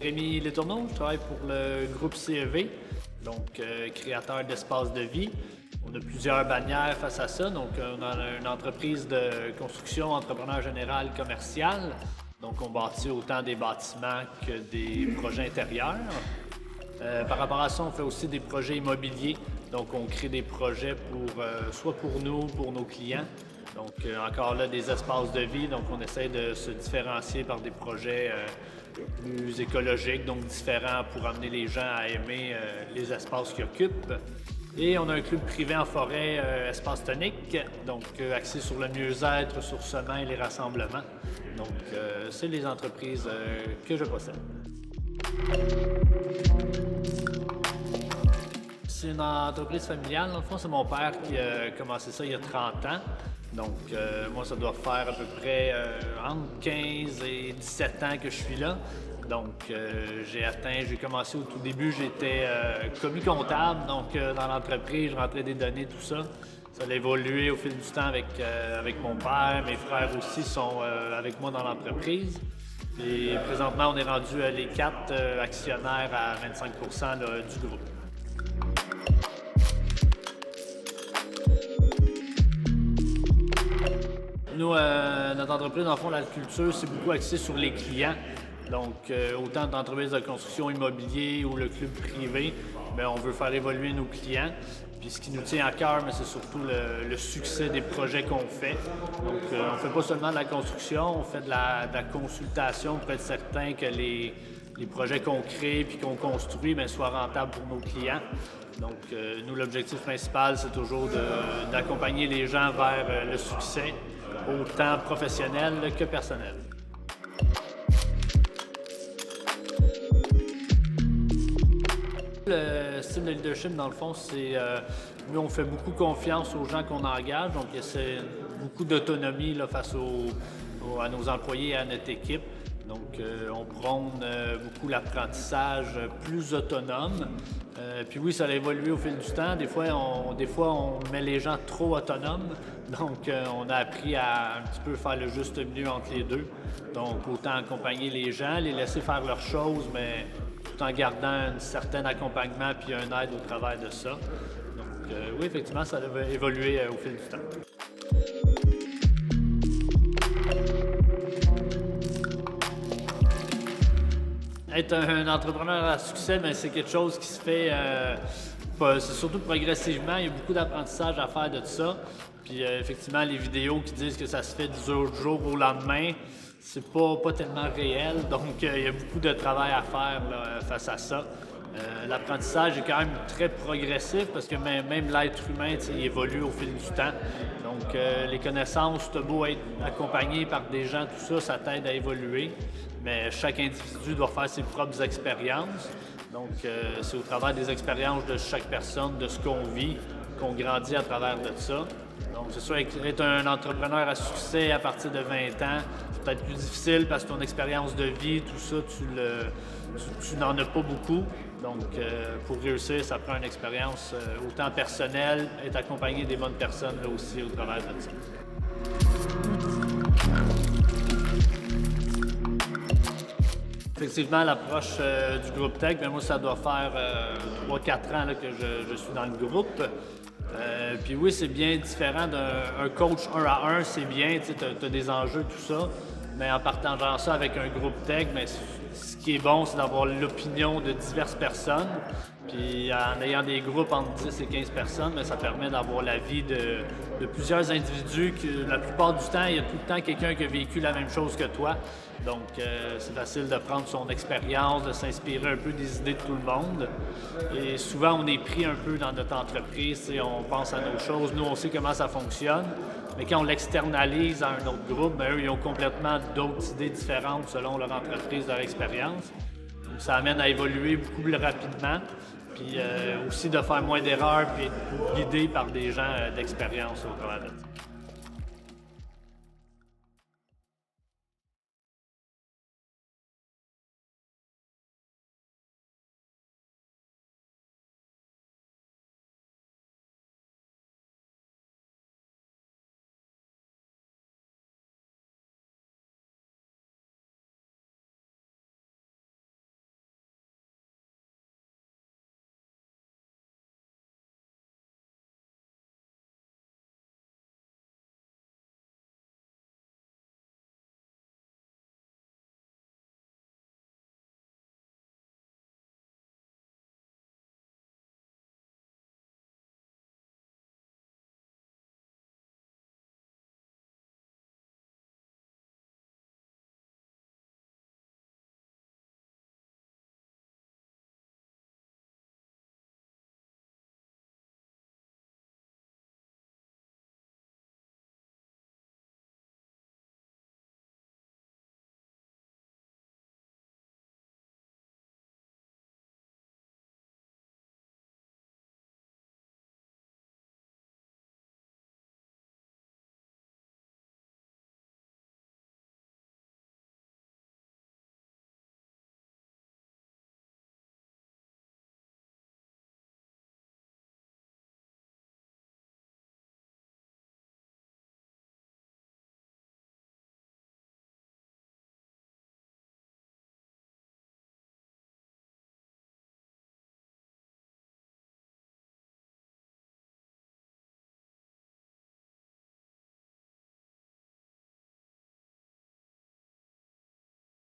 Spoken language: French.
Rémi Letourneau, je travaille pour le groupe CEV, donc créateur d'espaces de vie. On a plusieurs bannières face à ça. Donc, on a une entreprise de construction, entrepreneur général, commercial. Donc, on bâtit autant des bâtiments que des projets intérieurs. Par rapport à ça, on fait aussi des projets immobiliers. Donc, on crée des projets soit pour nous, pour nos clients. Donc, encore là, des espaces de vie. Donc, on essaie de se différencier par des projets plus écologiques, donc différents pour amener les gens à aimer les espaces qu'ils occupent. Et on a un club privé en forêt, Espace Tonique, donc axé sur le mieux-être, ressourcement et les rassemblements. Donc, c'est les entreprises que je possède. C'est une entreprise familiale. Dans le fond, c'est mon père qui a commencé ça il y a 30 ans. Donc, moi, ça doit faire à peu près entre 15 et 17 ans que je suis là. Donc, j'ai commencé au tout début, j'étais commis comptable, donc dans l'entreprise, je rentrais des données, tout ça. Ça a évolué au fil du temps avec mon père, mes frères aussi sont avec moi dans l'entreprise. Et présentement, on est rendu les 4 actionnaires à 25% là, du groupe. Nous, notre entreprise, dans le fond, la culture, c'est beaucoup axé sur les clients. Donc, autant d'entreprises de construction immobilier ou le club privé, bien, on veut faire évoluer nos clients. Puis ce qui nous tient à cœur, mais c'est surtout le succès des projets qu'on fait. Donc, on ne fait pas seulement de la construction, on fait de la consultation pour être certain que les projets qu'on crée puis qu'on construit bien, soient rentables pour nos clients. Donc, nous, l'objectif principal, c'est toujours d'accompagner les gens vers le succès, autant professionnel que personnel. Le style de leadership, dans le fond, c'est nous, on fait beaucoup confiance aux gens qu'on engage, donc c'est beaucoup d'autonomie là, face à nos employés et à notre équipe. Donc, on prône beaucoup l'apprentissage plus autonome. Puis oui, ça a évolué au fil du temps. Des fois, on met les gens trop autonomes. Donc, on a appris à un petit peu faire le juste milieu entre les deux. Donc, autant accompagner les gens, les laisser faire leurs choses, mais tout en gardant un certain accompagnement puis un aide au travers de ça. Donc, oui, effectivement, ça a évolué au fil du temps. Être un entrepreneur à succès, bien, c'est quelque chose qui se fait, c'est surtout progressivement. Il y a beaucoup d'apprentissage à faire de ça. Puis effectivement, les vidéos qui disent que ça se fait du jour au lendemain, c'est pas tellement réel. Donc, il y a beaucoup de travail à faire là, face à ça. L'apprentissage est quand même très progressif parce que même l'être humain il évolue au fil du temps. Donc, les connaissances, tu as beau être accompagné par des gens, tout ça, ça t'aide à évoluer. Mais chaque individu doit faire ses propres expériences. Donc, c'est au travers des expériences de chaque personne, de ce qu'on vit, qu'on grandit à travers de ça. Donc, c'est sûr, être un entrepreneur à succès à partir de 20 ans, c'est peut-être plus difficile parce que ton expérience de vie, tout ça, tu n'en as pas beaucoup. Donc, pour réussir, ça prend une expérience autant personnelle, être accompagné des bonnes personnes là aussi au travers de ça. Effectivement, l'approche du groupe Tech, bien, moi, ça doit faire 3-4 ans là, que je suis dans le groupe. Puis oui, c'est bien différent d'un coach 1 à 1, c'est bien, tu as des enjeux, tout ça. Mais en partageant ça avec un groupe Tech, bien, ce qui est bon, c'est d'avoir l'opinion de diverses personnes. Puis en ayant des groupes entre 10 et 15 personnes, bien, ça permet d'avoir l'avis de plusieurs individus. La plupart du temps, il y a tout le temps quelqu'un qui a vécu la même chose que toi. Donc, c'est facile de prendre son expérience, de s'inspirer un peu des idées de tout le monde. Et souvent, on est pris un peu dans notre entreprise, on pense à nos choses, nous, on sait comment ça fonctionne. Mais quand on l'externalise à un autre groupe, bien, eux, ils ont complètement d'autres idées différentes selon leur entreprise, leur expérience. Donc, ça amène à évoluer beaucoup plus rapidement, puis aussi de faire moins d'erreurs, puis être guidé par des gens d'expérience au travers de ça.